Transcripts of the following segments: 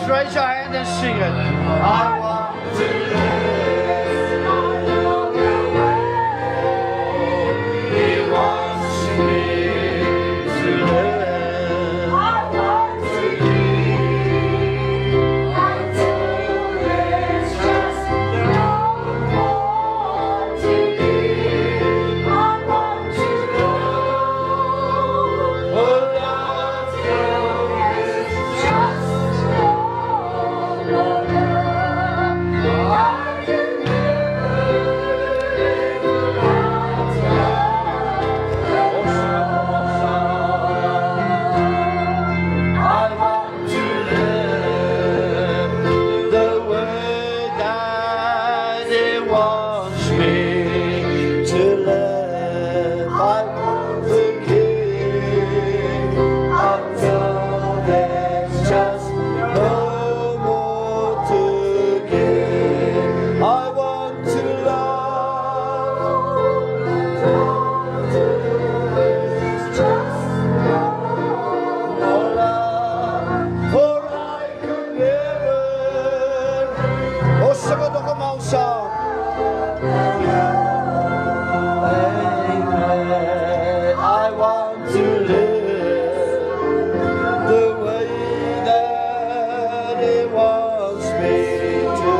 Just raise your hand and sing it. I want to live. He wants me to live. I want to live until there's just no more to live. I want to go. Oh, Lord, there's just no more love. I can never live without I want to live the way that He wants me to live. I want to give until there's just no more to give. I want to love until there's just no more love. For I could never. Oh, sing it nog eenmaal saam. Amen. I want to live the way that He wants me to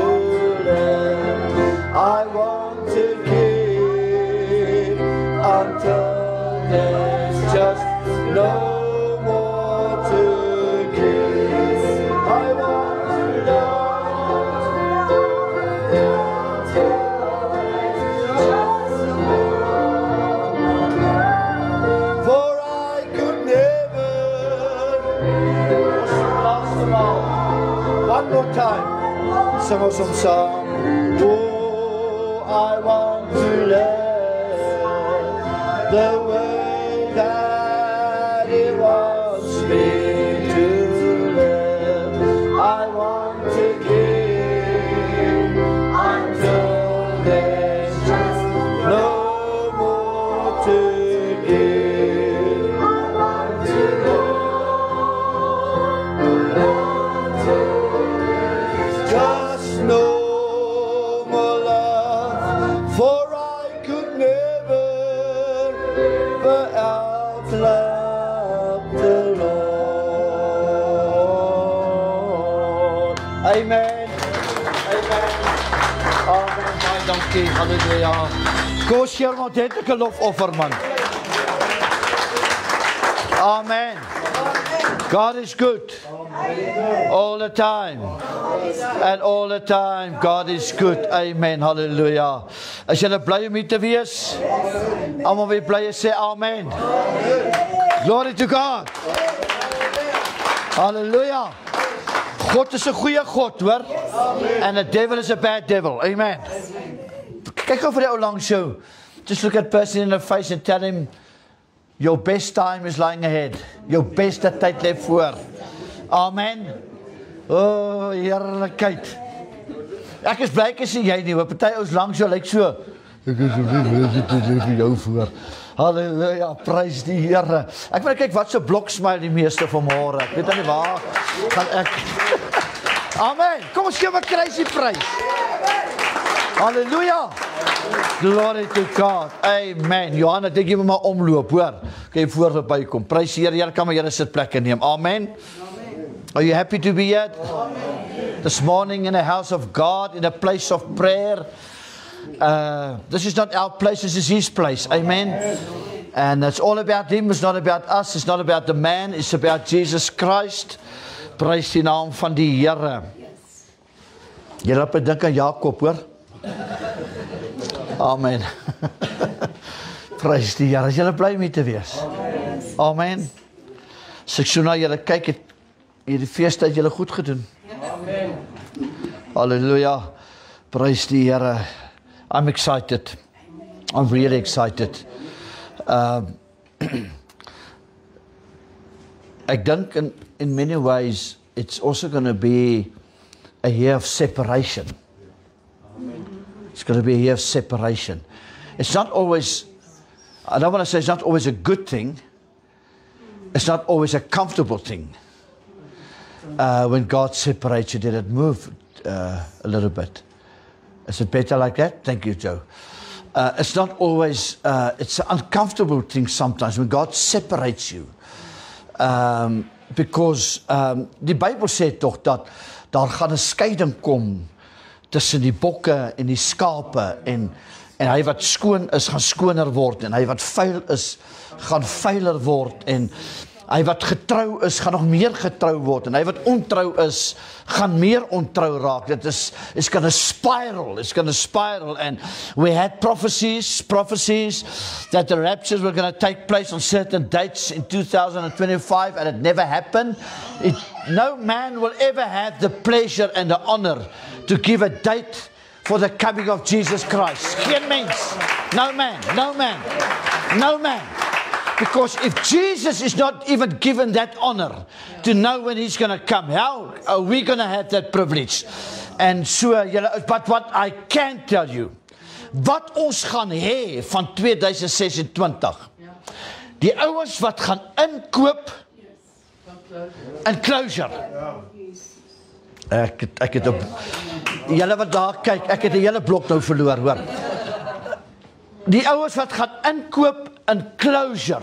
live. I want to give until there's just no more to give. I want to love until there's just no more love. For I could never. Last of all. One more time. Sing us some song. Oh, I want to live the way that He wants me to live. I want to give until there's just no more to give. I want to go until there's just no more love. For I could never outlove the Lord. Amen. Amen. Amen. Baie dankie. Halleluja. Kom ons gee hom ordentlike lofoffer, man. Amen. God is good. All the time. And all the time, God is good. Amen. Hallelujah. As jy bly om hier te wees, almal wie bly is, sê amen. Glory to God. Hallelujah. God is 'n goeie God, hoor. And the devil is a bad devil. Amen. Kyk gou vir die ou langs jou. Just look at person in the face and tell him, your best time is lying ahead. Jou beste tyd lê voor. Amen. Oh, heerlikheid. Ek is bly ek is nie jy nie, hoor. Party ouens langs jou lyk so. Ek is vir jou voor. Halleluja, prys die Here. Ek wil kyk wat so blok smile die meeste vanmôre. Ek weet nie waar gaan ek. Amen. Kom ons gee 'n crazy prys. Halleluja. Glory to God. Amen. Johanna, dink jy moet maar omloop, hoor. Kan jy voor bykom. Prys die Here. Here kan maar julle sitplekke neem. Amen. Are you happy to be here? This morning in the house of God, in a place of prayer. This is not our place, this is His place. Amen. And it's all about Him. It's not about us. It's not about the man. It's about Jesus Christ. Prys die naam van die Here. Julle het gedink aan Jakob, hoor. Amen. Prys die Here. As julle bly om hier te wees. Amen. As ek so na julle kyk, het hierdie feestyd julle goed gedoen. Amen. Halleluja. Prys die Here. I'm excited. I'm really excited. Ek dink in many ways it's also going to be a year of separation. It's going to be a year of separation. It's not always, I don't want to say it's not always a good thing. It's not always a comfortable thing. when God separates you, did it move a little bit? Is it better like that? Thank you, Joe. It's not always, it's an uncomfortable thing sometimes when God separates you. Because die Bybel sê tog dat daar gaan 'n skeiding kom tussen die bokke en die skape en hy wat skoon is gaan skoner word en hy wat vuil is gaan vuiler word en hy wat getrou is gaan nog meer getrou word en hy wat ontrou is gaan meer ontrou raak. Dit is it's going to spiral and we had prophecies that the raptures were going to take place on certain dates in 2025 and it never happened. No man will ever have the pleasure and the honor to give a date for the coming of Jesus Christ. Geen mens. No man. Because if Jesus is not even given that honor to know when he's going to come, how are we going to have that privilege? And so, but what I can tell you, wat ons gaan hê van 2026, die ouens wat gaan inkoop in closure. Ek het op, julle wat daar kyk, ek het 'n hele blok nou verloor, hoor. Die ouens wat gaan inkoop in closure.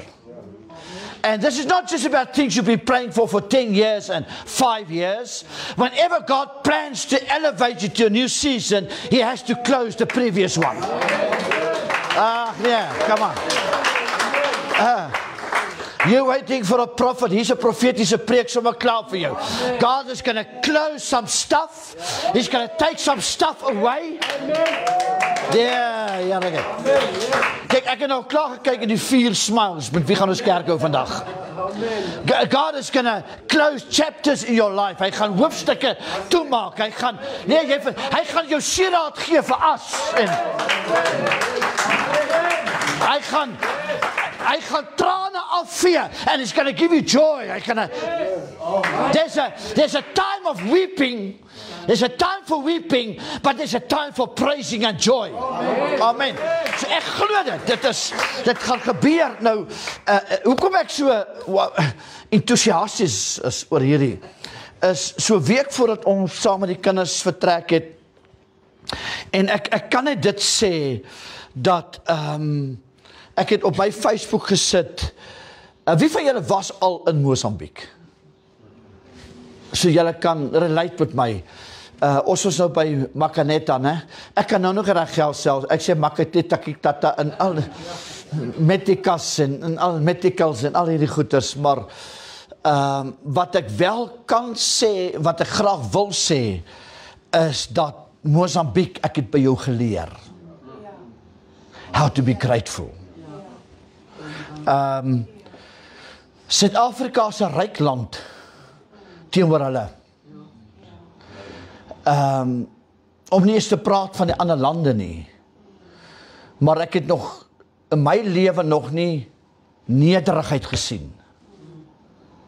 And this is not just about things you've been praying for 10 years and 5 years. Whenever God plans to elevate you to a new season, he has to close the previous one. Yeah, come on. You're waiting for a prophet. He's a prophetische preek sommer klaar vir jou. God is going to close some stuff. He's going to take some stuff away. Ja, kyk, ek het nou klaar gekyk in die 4 smiles, met wie gaan ons kerk hou vandag? God is going to close chapters in your life. Hy gaan hoofstukke toemaak. Hy gaan jou sieraad gee vir as. En hy gaan trane afvee and he's going to give you joy. There's a time of weeping. There's a time for weeping, but there's a time for praising and joy. Amen. So ek glo dit gaan gebeur nou. Hoekom ek so enthousiasties is oor hierdie is so week voordat ons saam met die kinders vertrek het. En ek kan net dit sê dat ek het op my Facebook gesit. Wie van julle was al in Mosambiek? So julle kan relate met my. Ons was nou by Makaneta, né? Ek kan nou nog reg geld selfs. Ek sê Makaneta Kitata en al medicals en al medicals en al hierdie goeders, maar wat ek wel kan sê, wat ek graag wil sê, is dat Mosambiek, ek het by jou geleer. How to be grateful. Suid-Afrika is 'n ryk land teenoor hulle. Om nie eens te praat van die ander lande nie. Maar ek het nog in my lewe nog nie nederigheid gesien.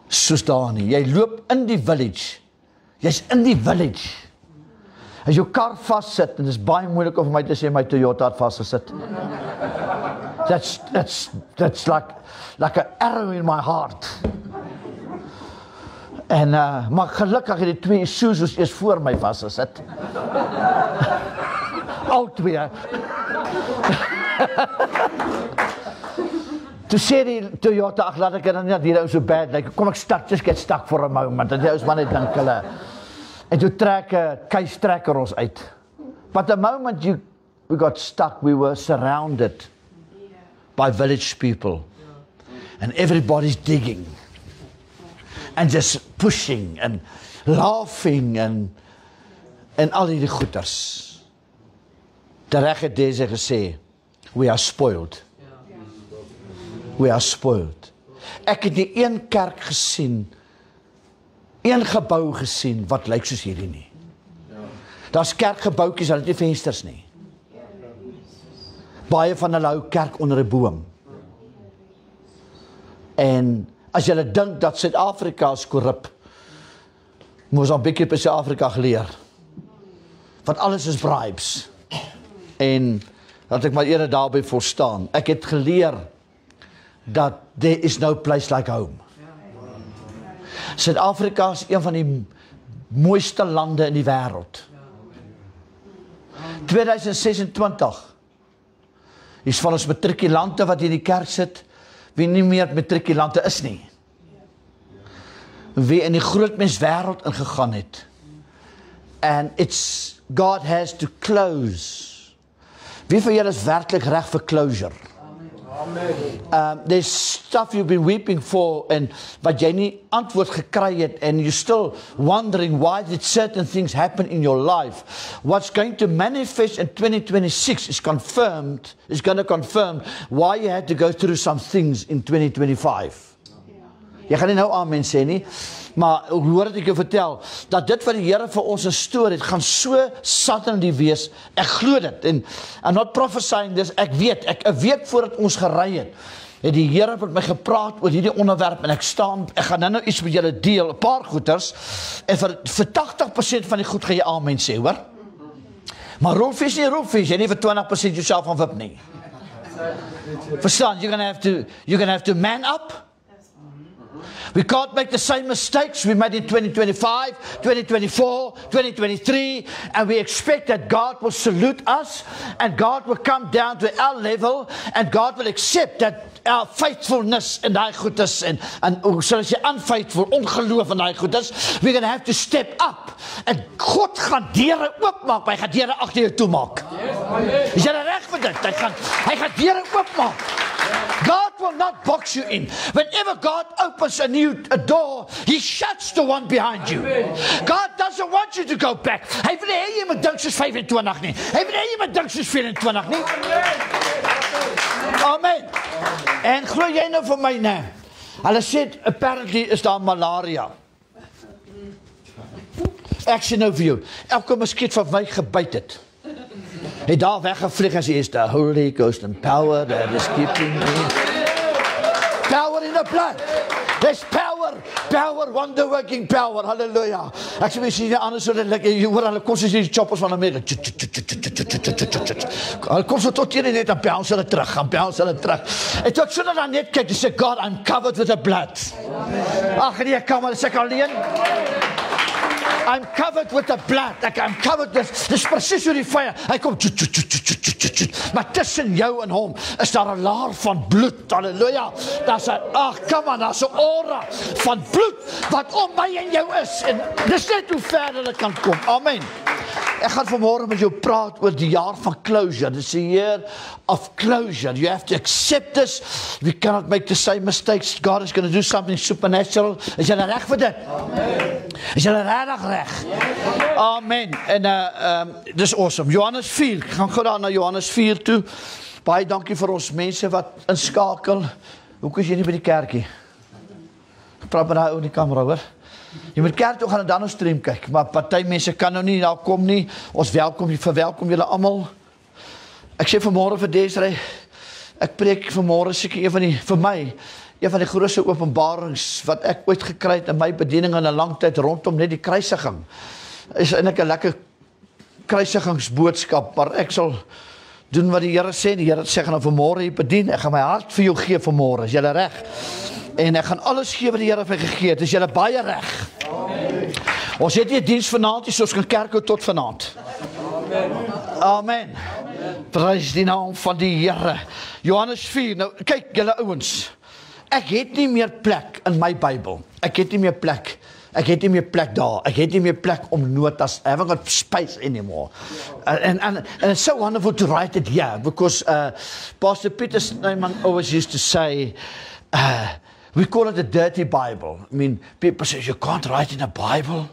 Soos daar nie. Jy loop in die village. Jy's in die village. As jou kar vassit, en dit is baie moeilik om vir my te sê my Toyota het vasgesit. That's like an arrow in my heart. En maar gelukkig het die 2 Isuzus eers voor my vasgesit. Al 2. Toe sê die Toyota, ag laat ek dan nie die ou so bad like, kom ek just get stuck for a moment. En die ou's maar net dink hulle. En toe trek 'n case trekker ons uit. But the moment we got stuck, we were surrounded by village people. And everybody's digging. And just pushing and laughing and al die goeders. Tereg het deze gesê, we are spoiled. We are spoiled. Ek het nie een kerk gesien, een gebou gesien, wat lyk soos hierdie nie. Daar's kerkgebouetjies, hulle het nie vensters nie. Baie van hulle hou kerk onder 'n boom. En as jy dink dat Suid-Afrika is korrup, Mosambiek het by Suid-Afrika geleer. Want alles is bribes. En dat ek maar eerder daarby verstaan. Ek het geleer dat there is no place like home. Suid-Afrika is een van die mooiste lande in die wêreld. 2026 is van ons matrikulante wat in die kerk sit, wie nie meer matrikulante is nie. Wie in die grootmens wêreld ingegaan het. And God has to close. Wie van julle is werklik reg vir closure? There's stuff you've been weeping for and wat jy nie antwoord gekry het and you're still wondering why did certain things happen in your life. What's going to manifest in 2026 is going to confirm why you had to go through some things in 2025. Jy gaan nie nou amen sê nie, maar hoor het ek jou vertel, dat dit wat die Here vir ons instoor het, gaan so suddenly wees, ek glo dit, en I'm not prophesying this, ek weet, 'n week voordat ons gery het die Here met my gepraat oor hierdie onderwerp, en ek gaan nou iets met julle deel, 'n paar goeders, en vir 80% van die goed gaan jy amen sê, hoor? Maar rolfies nie rolfies, jy nie vir 20% jouself gaan wip nie. Verstaan, you're gonna have to man up. We can't make the same mistakes we made in 2025, 2024, 2023, and we expect that God will salute us, and God will come down to our level, and God will accept that our faithfulness in daai goed is, en soos jy unfaithful, ongeloof in daai goed is, we're going to have to step up, en God gaan deure oopmaak, hy gaan deure agter jou toemaak. Is jy reg vir dit? Hy gaan deure oopmaak. God will not box you in. Whenever God opens a door, He shuts the one behind you. God doesn't want you to go back. Hy wil hê jy moet dink soos 25 nie. Hy wil hê jy moet dink soos 24 nie. Amen. En glo jy nou vir my nou? Hulle sê apparently is daar malaria. Ek sê nou vir jou, elke muskiet wat my gebyt het. Hy daar weggevlieg en sê, is the Holy Ghost and power that is keeping me. Power in the blood. There's power, wonder-working power. Hallelujah. Ek sê, jy sê, anders so dat jy hoor, hulle kom soos die choppers van Amerika. Hulle kom so tot hier net, en bounce hulle terug. En toe ek so dan net kyk, en sê, God, I'm covered with the blood. Ag nee, kom maar, sê ek alleen. I'm covered with the blood. I'm covered with dis presies oor die vuur. Hy kom maar tussen jou en hom is daar 'n laar van bloed. Halleluja. Daar's 'n aura van bloed wat om my en jou is. En dis net hoe ver dit kan kom. Amen. Ek gaan vanmôre met jou praat oor die jaar van closure. This is a year of closure. You have to accept this. We cannot make the same mistakes. God is going to do something supernatural. Is jy reg vir dit? Amen. Is jy reg? Amen. En dis awesome. Johannes 4. Ek gaan gou daar na Johannes 4 toe. Baie dankie vir ons mense wat inskakel. Hoekom is jy nie by die kerkie? Ek praat met daai ou in die kamera, hoor. Jy moet kerk toe gaan en dan ons stream kyk, maar party mense kan nou nie daar kom nie. Ons verwelkom julle almal. Ek sê vanmôre vir Desiree, ek preek vanmôre seker vir my, een van die grootste openbarings wat ek ooit gekry het in my bediening in 'n lang tyd rondom net die kruisiging. Is eintlik 'n lekker kruisigingsboodskap, maar ek sal doen wat die Here sê. Die Here sê gaan vanmôre hier bedien. Ek gaan my hart vir jou gee vanmôre. Is jy reg? En ek gaan alles gee wat die Here vir gegee het. Is julle baie reg? Amen. Ons het nie 'n diens vanaand nie, so ons kan kerk hou tot vanaand. Amen. Prys die naam van die Here. Johannes 4. Nou kyk julle ouens. Ek het nie meer plek in my Bybel. Ek het nie meer plek daar. Ek het nie meer plek om notas. I haven't got space anymore. And it's so wonderful to write it here because Pastor Peter Snyman always used to say we call it a dirty Bible. I mean, people say, you can't write in a Bible.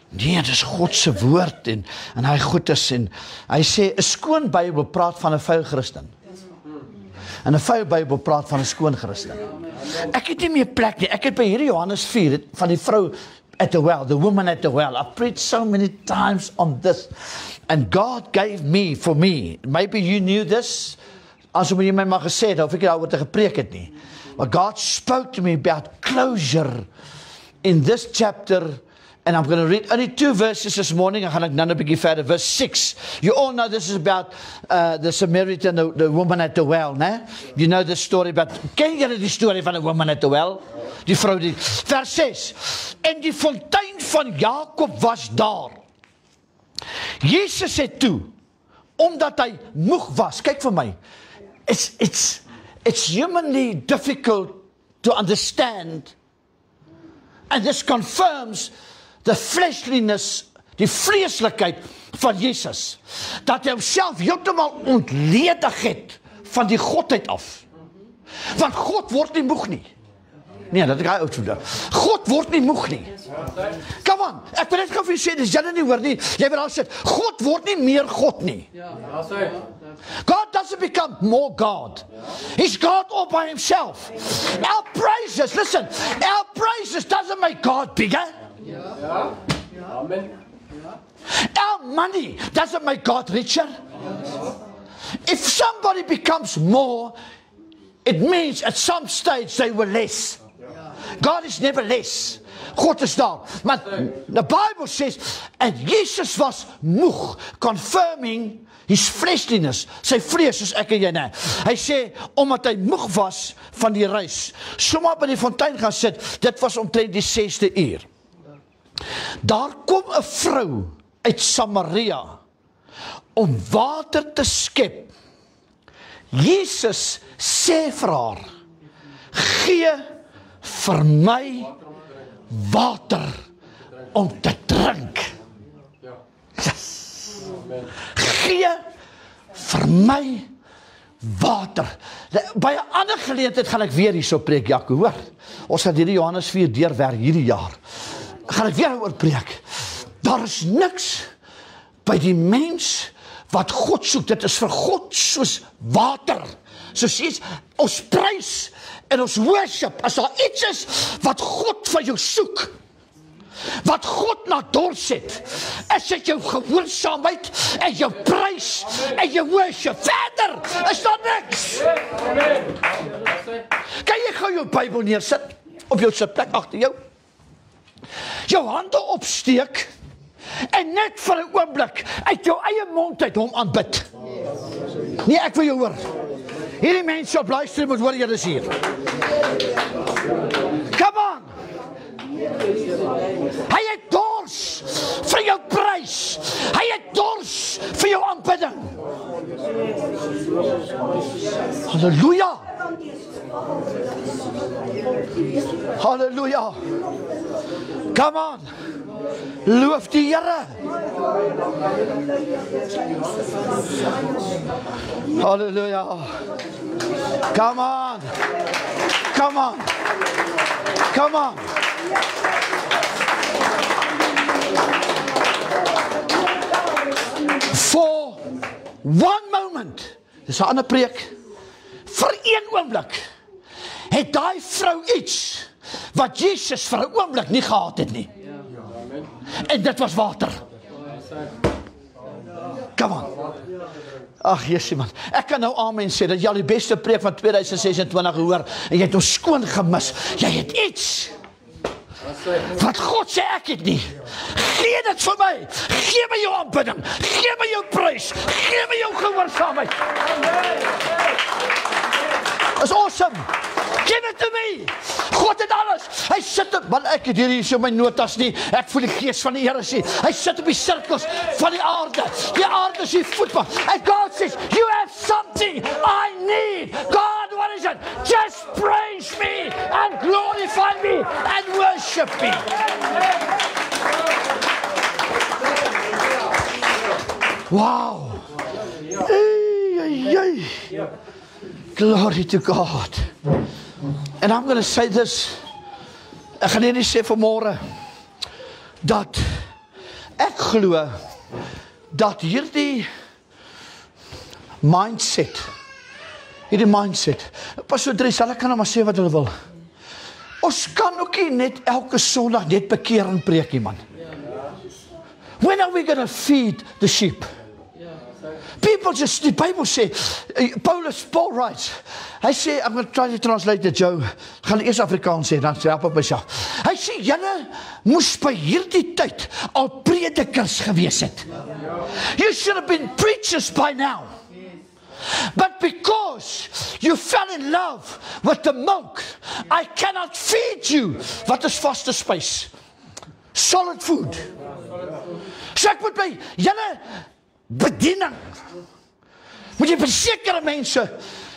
Nee, dit is God se woord en hy goed is en hy sê 'n skoon Bybel praat van 'n vuil Christen. En 'n vuil Bybel praat van 'n skoon Christen. Ek het nie meer plek nie. Ek het by hierdie Johannes 4 van die vrou at the well, the woman at the well. I preached so many times on this. And God gave me, for me, maybe you knew this, as jy my maar gesê het, of ek daaroor te gepreek het nie. But God spoke to me about closure in this chapter, and I'm going to read only 2 verses this morning. I'm going to begin further. Verse 6. You all know this is about the Samaritan, the woman at the well, né? You know the story about. Ken julle die storie van 'n woman at the well? Die vrou die vers 6. En die fontein hart van Jakob was daar. Jesus het toe, omdat hy moeg was, kyk vir my, it's humanly difficult to understand, and this confirms the fleshliness, die vleeslikheid van Jesus, dat hy homself heeltemal ontledig het van die Godheid af. Want God word nie moeg nie. Nee, dat ek hy uitvoer. God word nie moeg nie. Come on, ek wil net gou vir jy sê, dis jy nie hoor nie, jy wil al sê, God word nie meer God nie. God doesn't become more God. He's God all by himself. Our praises, listen, our praises doesn't make God bigger. Amen. Our money doesn't make God richer. If somebody becomes more, it means at some stage they were less. God is never less. God is daar. Maar the Bible says, and Jesus was moeg, confirming his fleshliness, sy vlees, soos ek en jy nie. Hy sê, omdat hy moeg was van die reis, sommer by die fontein gaan sit, dit was omtrent die 6de uur. Daar kom 'n vrou uit Samaria, om water te skep. Jesus sê vir haar, gee vir my water om te drink. Yes. Gee vir my water. By 'n ander geleentheid gaan ek weer hierso preek, Jaco, hoor. Ons gaan hierdie Johannes 4 deurwerk hierdie jaar. Gaan ek weer oor preek. Daar is niks by die mens wat God soek. Dit is vir God soos water. Soos iets, ons prys en ons worship, as daar iets is wat God van jou soek, wat God na dors het, is dit jou gehoorsaamheid en jou prys en jou worship. Verder is daar niks. Kan jy gou jou Bybel neersit op jou sitplek agter jou? Jou hande opsteek en net vir 'n oomblik uit jou eie mond uit hom aanbid. Nee, ek wil jou hoor. Hierdie mense op livestream moet hoor, julle is hier. Come on. Hy het dors vir jou prys. Hy het dors vir jou aanbidding. Halleluja. Halleluja. Come on. Loof die Here. Halleluja. Come on. Come on. Come on. For one moment, dis 'n ander preek, vir een oomblik, het daai vrou iets wat Jesus vir 'n oomblik nie gehad het nie. En dit was water. Come on. Ag, Jesusie man, ek kan nou amen sê, dat jy al die beste preek van 2026 gehoor, en jy het ons skoon gemis, jy het iets, wat God sê ek het nie, gee dit vir my, gee my jou aanbidding, gee my jou prys, gee my jou gehoorsaamheid. That's awesome. Give it to me. God het alles. Hy sit op, man, ek het hier so my notas nie, ek voel die gees van die Here sê, hy sit op die sirkels van die aarde is die voetbal, and God says, you have something I need. God, what is it? Just praise me, and glorify me, and worship me. Wow. Hey. Glory to God. And I'm going to say this, ek gaan nie sê vanmôre, dat ek glo, dat hierdie mindset, pas so drie, sal ek kan nou maar sê wat hulle wil. Ons kan ook nie net elke Sondag net bekeer en preek nie, man. When are we going to feed the sheep? People just, the Bible says, Paul writes, hy sê, I'm going to try to translate it, Joe, gaan eers Afrikaans sê, dan help ek myself. Hy sê, julle moes by hierdie tyd al predikers gewees het. You should have been preachers by now. But because you fell in love with the milk, I cannot feed you. Wat is vaste spys? Solid food. So ek moet by julle bediening, moet jy versekerde mense,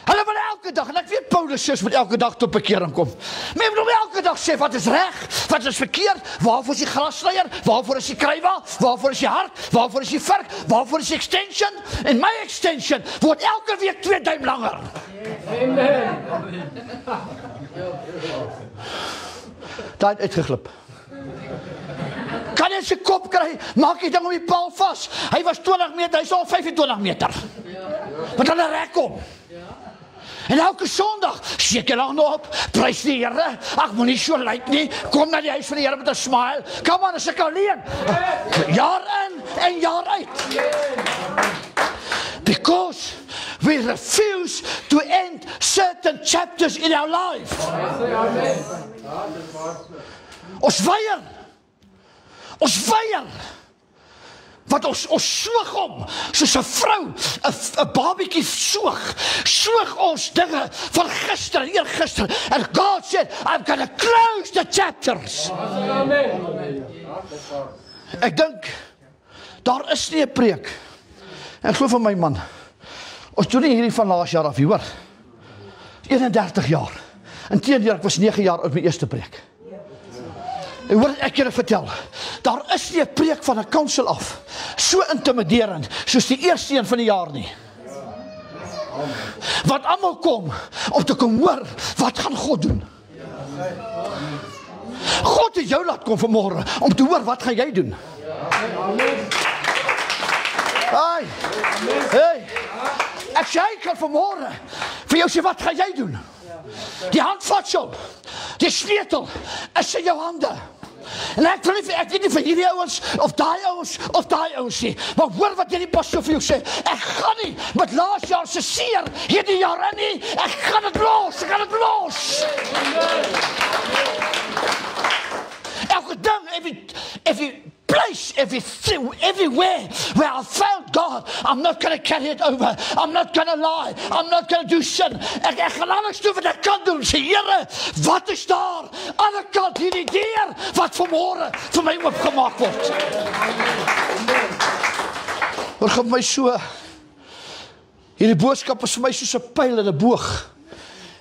hulle wil elke dag, en ek weet Paulus sê, moet elke dag tot bekering kom. Maar jy moet elke dag sê, wat is reg, wat is verkeerd, waarvoor is die grasleier, waarvoor is die kruiwa, waarvoor is die hart, waarvoor is die vark, waarvoor is die extension, en my extension word elke week 2 duim langer. Amen. Daar het uitgeglip. Kan jy sy kop kry, maak die ding om die paal vas. Hy was 20 meter, hy is al 25 meter. Want hulle rek om. En elke Sondag, steek jy lang op, prys die Here, ag moenie so lyk nie, kom na die huis van die Here met 'n smile, come on, as ek alleen, jaar in en jaar uit. Because we refuse to end certain chapters in our life. Ons weier, wat ons soog om, soos 'n vrou, 'n babietjie soog ons dinge van gister en eergister, and God said, I'm going to close the chapters. Ek dink, daar is nie 'n preek, en ek glo van my man, ons doen nie hierdie van laas jaar af, hoor, 31 jaar, inteendeel, ek was 9 jaar oud my eerste preek. En hoor ek julle vertel, daar is nie 'n preek van 'n kansel af, so intimiderend, soos die eerste een van die jaar nie. Wat almal kom, om te kom hoor, wat gaan God doen? God het jou laat kom vanmorgen, om te hoor, wat gaan jy doen? Hey, ek sê, ek kan vanmorgen, vir jou sê, wat gaan jy doen? Die handvatsel, die sleutel, is in jou hande. En ek weet nie van hierdie ouens, of daai ouens nie, maar hoor wat hierdie pastoor vir jou sê, ek gaan nie met laas jaar se seer, hierdie jaar in nie, ek gaan het los. Elke ding, every place, everywhere where I found God, I'm not going to carry it over, I'm not going to lie, I'm not going to do sin, ek gaan alles doen wat ek kan doen, sê Here, wat is daar, aan die kant hierdie deur, wat vanmorgen vir my oopgemaak word. Hoor gaan my so, hierdie boodskap is vir my soos 'n pyl en 'n boog.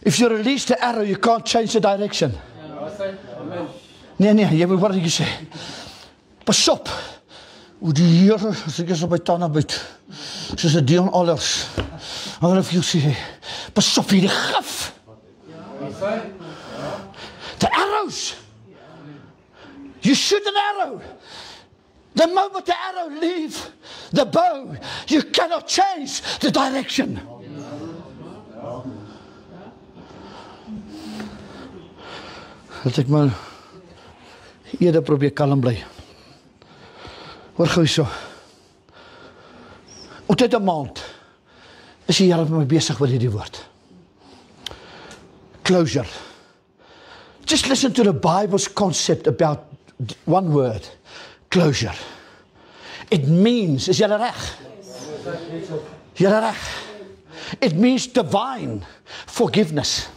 If you release the arrow, you can't change the direction. Nee, jy moet wat ek sê. Pas op, hoe die Here, as ek is op my tande byt, soos 'n Dion Allers, wat hulle vir jou sê, pas op hierdie gif. The arrows, you shoot an arrow, the moment the arrow leaves the bow, you cannot change the direction. Dat ek maar eerder probeer kalm bly. Hoor gou so. Omtrent 'n maand is die Here met my besig met hierdie woord. Closure. Just listen to the Bible's concept about one word. Closure. It means, is julle reg? Julle reg? It means divine forgiveness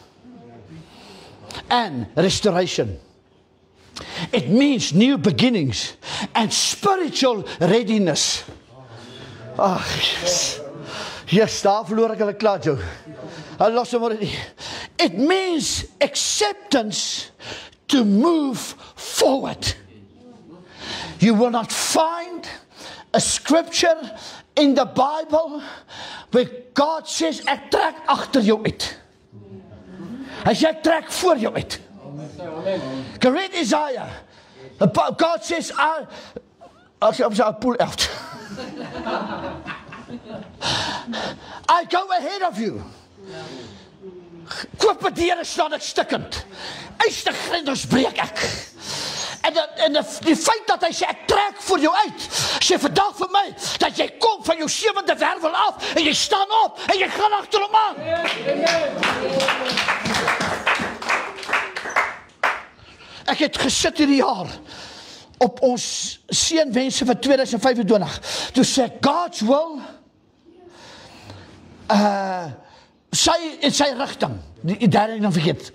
and restoration. It means new beginnings and spiritual readiness. Yes, daar verloor ek hulle klaar, Joe. Los hom maar nie. It means acceptance to move forward. You will not find a scripture in the Bible where God says, ek trek agter jou uit. Hy sê, ek trek voor jou uit. Can read Isaiah. God says, I'll pull out. I go ahead of you. Koop met die Here staan ek stikkend. Eiste grendels breek ek. En die feit dat hy sê, ek trek voor jou uit, sê vandag vir my, dat jy kom van jou 7de wervel af, en jy staan op, en jy gaan agter hom aan. Ek het gesit hierdie jaar, op ons seënwense van 2025, toe sê God's will, sy rigting. Die derde dan vergeet.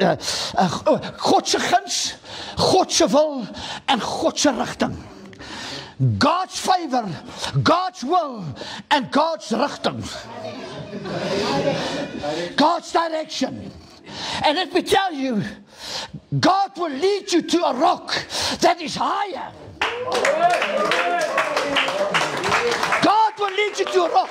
God se guns, God se wil en God se rigting. God's favor, God's will and God's rigting. God's direction. And let me tell you, God will lead you to a rock that is higher. God will lead you to a rock.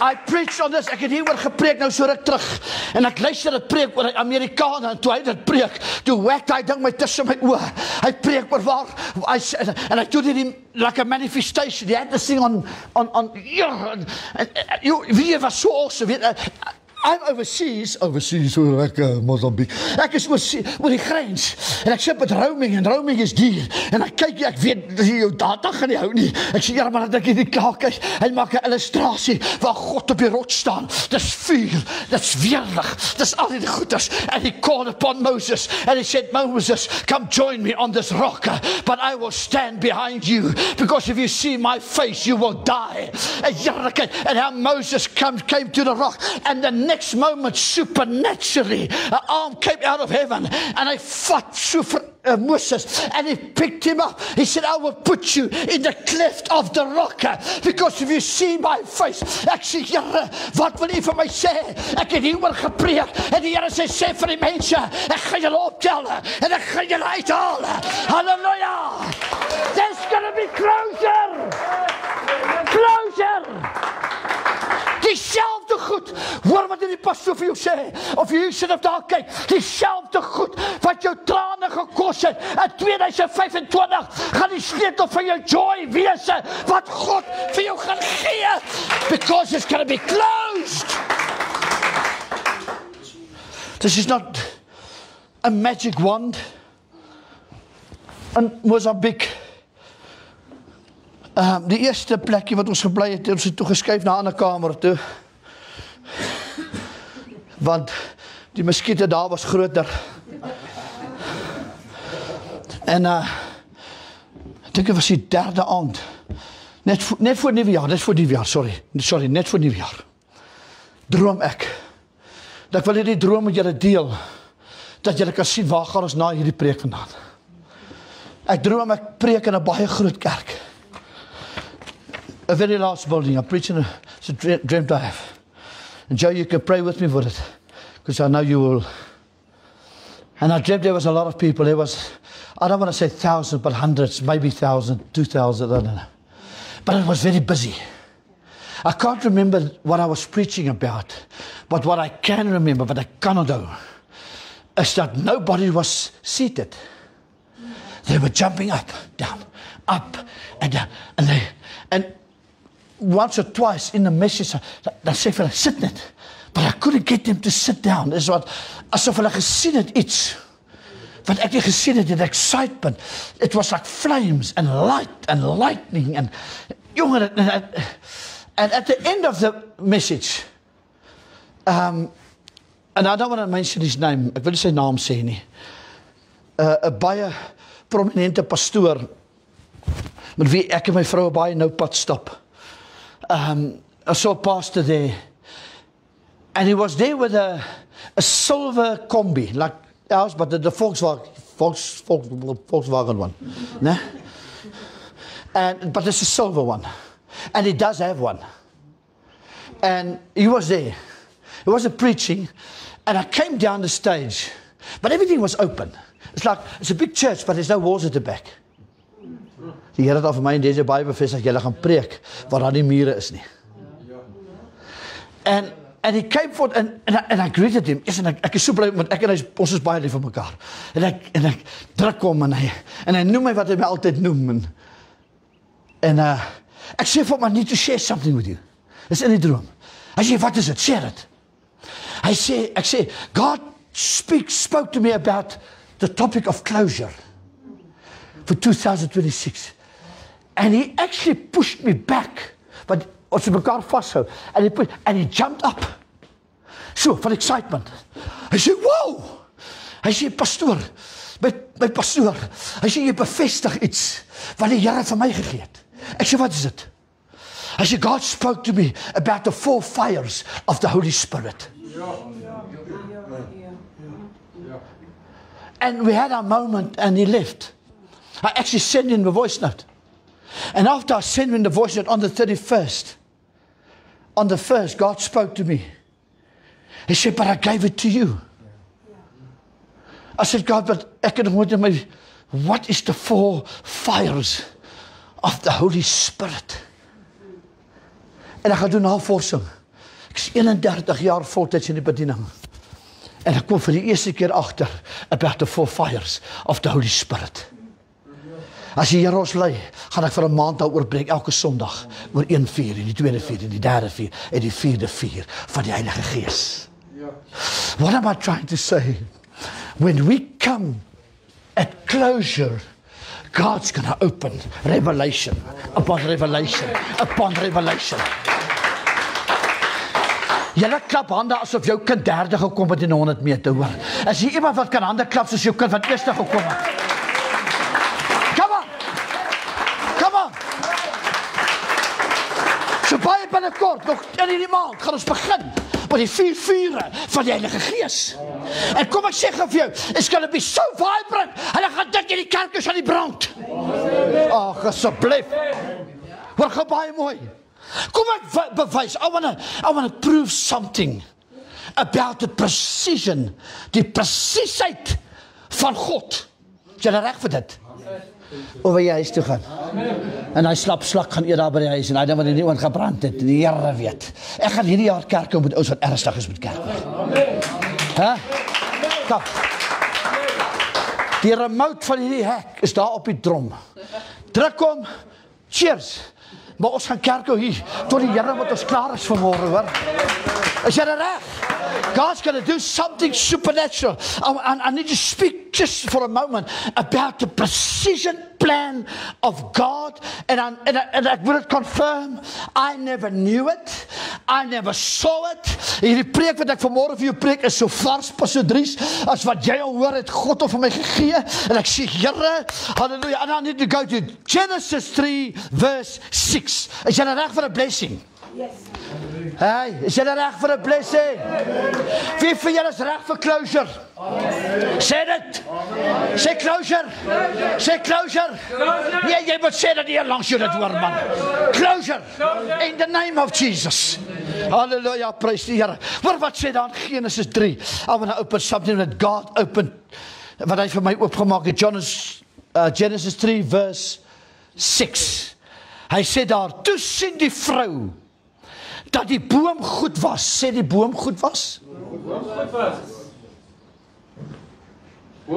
I preached on this, ek het hieroor gepreek nou so ruk terug, en ek luister het preek oor die Amerikaner, en toe hy dit preek, toe wek hy ding my tussen my oor, hy preek oor waar, en hy doet dit like a manifestation, he had this thing on wie was so awesome, I'm overseas, so like Mozambique. Ek is oor die grens, en ek sit met roaming, en roaming is duur, en ek kyk, ek weet, jou data gaan nie hou nie, ek sê, ja, maar dat ek nie klaar kyk, hy maak 'n illustrasie, waar God op die rots staan, dis vuur, dis weerlig, dis al die goeders, and he called upon Moses, and he said, Moses, come join me on this rock, but I will stand behind you, because if you see my face, you will die, and how Moses came to the rock, and the next moment, supernaturally, an arm came out of heaven, and I fought Moses, and he picked him up. He said, I will put you in the cleft of the rock, because if you see my face, ek sê, Here, wat wil u vir my sê? Ek het hieroor gepreek, en die Here sê vir die mense, ek gaan julle optel, en ek gaan julle uithaal. Hallelujah! There's gonna be closure! Dieselfde goed, hoor wat die pastoor vir jou sê, of jy sit op daar kyk, dieselfde goed, wat jou trane gekos het, in 2025, gaan die sleutel van jou joy wees, wat God vir jou gaan gee, because it's going to be closed. This is not a magic wand. In Mozambique, die eerste plekje wat ons gebly het, ons het toegeskuif na 'n ander kamer toe, want die muskiete daar was groter, en ek dink dit was die derde aand, net voor Nuwejaar, net voor Nuwejaar, droom ek, dat ek wil hierdie droom met julle deel, dat julle kan sien waar gaan ons na hierdie preek vandaan. Ek droom ek preek in 'n baie groot kerk, a very large building. I'm preaching, it's a dream I have. And Joe, you can pray with me for it, because I know you will. And I dreamt there was a lot of people. There was, I don't want to say thousands, but hundreds, maybe 1,000, 2,000, I don't know. But it was very busy. I can't remember what I was preaching about, but what I can remember, but I cannot do, is that nobody was seated. They were jumping up, down, up, and down. And once or twice in the message, dan sê hulle, sit net. But I couldn't get them to sit down. Dis wat, asof hulle gesien het iets, wat ek nie gesien het, the excitement. It was like flames and light and lightning. And at the end of the message, and I don't want to mention his name, ek wil nie sy naam sê nie, 'n baie prominente pastoor, met wie ek en my vrou baie nou pad stap. I saw a pastor there, and he was there with a silver combi, like ours, but the Volkswagen one, né? But it's a silver one, and he does have one. And he was there. He wasn't preaching, and I came down the stage, but everything was open. It's a big church, but there's no walls at the back. Die Here het al vir my in deze baie bevestig, julle gaan preek, waar daar nie mure is nie. And he came forward, and I greeted him, yes, en ek is so bly, want ek en hy, ons is baie lief vir mekaar, en ek druk hom, en hy noem my wat hy my altyd noem, en ek sê vir hom, I need to share something with you, dis in die droom, hy sê, wat is het, share it, ek sê, God spoke to me about the topic of closure, for 2026, and he actually pushed me back, but ons het mekaar vashou, and he jumped up, so, van excitement, hy sê, wow, hy sê, pastoor, my pastoor, hy sê, jy bevestig iets, wat die Here vir my gegee het, ek sê, wat is dit? I said, God spoke to me about the 4 fires of the Holy Spirit. And we had our moment and he left. I actually sent him the voice note. And after I sent him the voice note on the 31st, on the 1st, God spoke to me. He said, but I gave it to you. I said, God, but ek het nooit in my, what is the 4 fires of the Holy Spirit? En ek gaan doen navorsing. Ek is 31 jaar voltyds in die bediening. En ek kom vir die eerste keer agter about the 4 fires of the Holy Spirit. As die Here ons lei, gaan ek vir 'n maand daaroor preek elke Sondag oor 1 vuur en die tweede vuur en die derde vuur en die vierde vuur van die Heilige Gees. What am I trying to say? When we come at closure, God's going to open revelation upon revelation upon revelation. Julle klap hande asof jou kind derde gekom het in 100 meter, hoor. As jy iemand wat kan hande klap soos jou kind wat eerste gekom het. Come on! Come on! So baie binnekort, nog in hierdie maand, gaan ons begin met die 4 vure van die Heilige Gees. En kom ek sê vir jou, it's going to be so vibrant, hulle gaan dink die kerk is aan die brand. Ag, asseblief. Hoor gou baie mooi. Kom ek bewys, I want to prove something about the precision, die presiesheid van God. Is jy reg vir dit? Of jy huis toe gaan. En hy slap slak gaan eet daar by die huis en hy dink wat die nie gebrand het, die Here weet. Ek gaan hierdie jaar kerk kom met ouens wat ernstig is met kerk. Hæ? Kom. Die remote van hierdie hek is daar op die drom. Druk hom. Cheers. Maar ons gaan kerk hou hier tot die Here wat ons klaar is vanmôre, hoor. Is jy reg? God's going to do something supernatural. I need to speak just for a moment about the precision plan of God. And I will it confirm, I never knew it. I never saw it. Hierdie preek wat ek vanmôre vir jou preek is so vars, Pastor Dries, as wat jy al hoor het God al vir my gegee. En ek sê, Here, hallelujah. And I need to go to Genesis 3 verse 6. Is jy reg vir 'n blessing? Yes. Hey, is jy reg vir 'n blessing? Wie van julle is reg vir closure? Sê dit. Sê closure. Sê closure. Nee, jy moet sê dat hier langs jou dit hoor, man. Closure. In the name of Jesus. Hallelujah, praise die Here. Hoor wat sê daar in Genesis 3. I want to open something that God opened, wat hy vir my oopgemaak het. Genesis 3 verse 6. Hy sê daar, toe sien die vrou dat die boom goed was. Sê die boom goed was?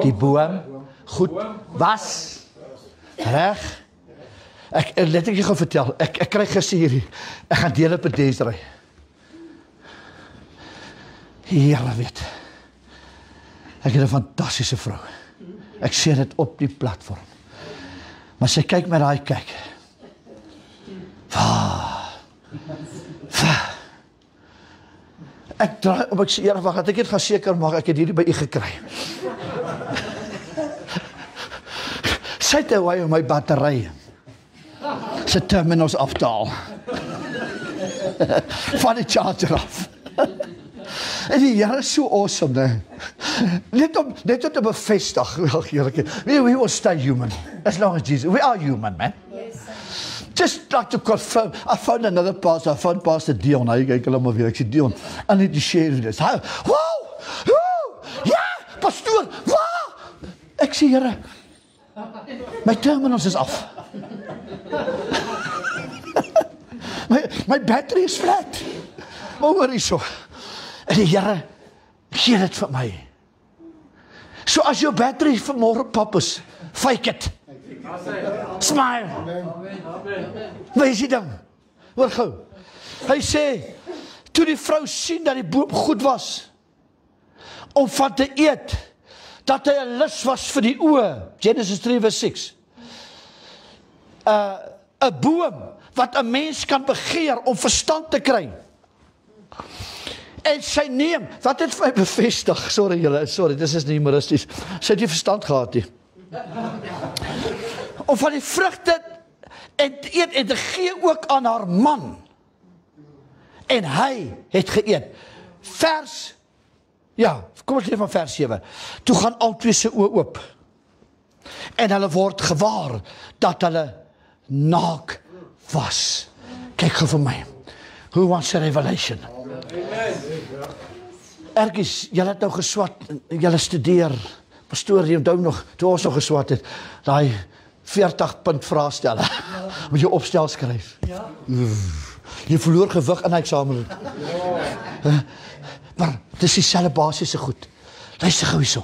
Die boom goed was. Reg? Let ek jou gaan vertel. Ek kry gister hierdie. Ek gaan deel op 'n Desiree. Here weet. Ek het 'n fantastiese vrou. Ek sê dit op die platform. Maar sy kyk met daai kyk. Ek draai op, ek sê, Here, wag, ek het gaan seker maak, ek het hierdie by u gekry. Sy het hy om my battery sy terminals af te haal. Van die charger af. En die Here is so awesome, ne? Net om te bevestig, we will stay human, as long as Jesus, we are human, man. Just like to confirm, I found another pastor, I found Pastor Dion, kyk hulle maar weer, ek sê Dion, I need to share this. Wow, ja, pastoor, wow, ek sê Here, my terminals is af. my battery is flat. Maar hoor hier so, en die Here, gee dit vir my. So as jou battery vanmôre pap is, fake it. Smile. Wees jy dan? Hoor gou. Hy sê, toe die vrou sien dat die boom goed was, om van te eet, dat hy 'n lus was vir die oë. Genesis 3 vers 6. 'n boom, wat 'n mens kan begeer, om verstand te kry. En sy neem, wat het vir my bevestig, sorry, dis is nie humoristies, sy het nie verstand gehad nie. Om van die vrugte en eet en gee ook aan haar man. En hy het geëet. Vers, ja, kom ons lees van vers 7. Toe gaan albei se oë oop. En hulle word gewaar dat hulle naak was. Kyk gou vir my. Who wants a revelation? Ergies, julle het nou geswat, julle studeer. Pastoor, jy onthou nog, toe ons nog geswat het, daai 40 punt vraestelle. Moet jy opstel skryf. Jy verloor gewig in die eksamen. Maar dis dieselfde basiese goed. Luister gou hierso.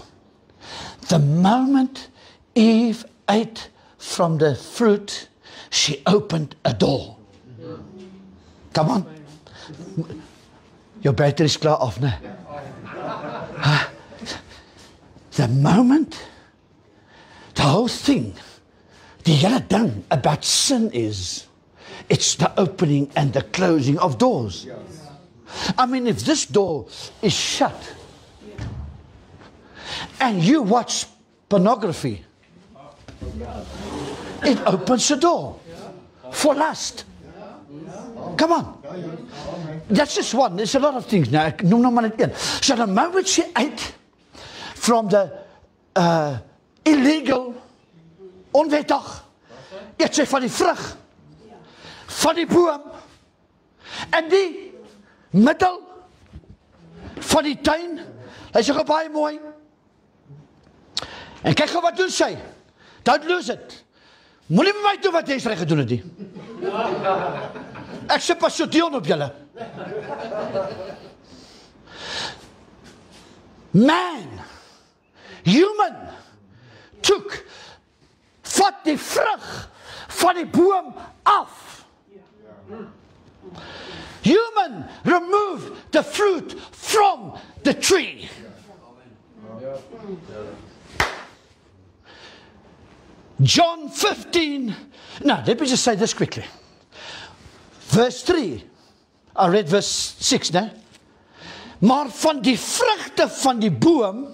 The moment Eve ate from the fruit, she opened a door. Come on. Jou battery is klaar af, né? The moment, the whole thing, die hele ding about sin is, it's the opening and the closing of doors. I mean, if this door is shut, and you watch pornography, it opens the door for lust. Come on. That's just one. There's a lot of things now. Ek noem nog maar net een. So the moment she ate from the illegal, onwettig, eet sy van die vrug, van die boom, en die middel van die tuin, hy sê gou baie mooi, en kyk gou wat doen sy, don't lose it, moenie met my doen wat jy reg gedoen het nie, ek sê pas so deel op julle, man, human, vat die vrug van die boom af. Human removed the fruit from the tree. John 15. Now, let me just say this quickly. Verse 3. I read verse 6, né? Maar van die vrugte van die boom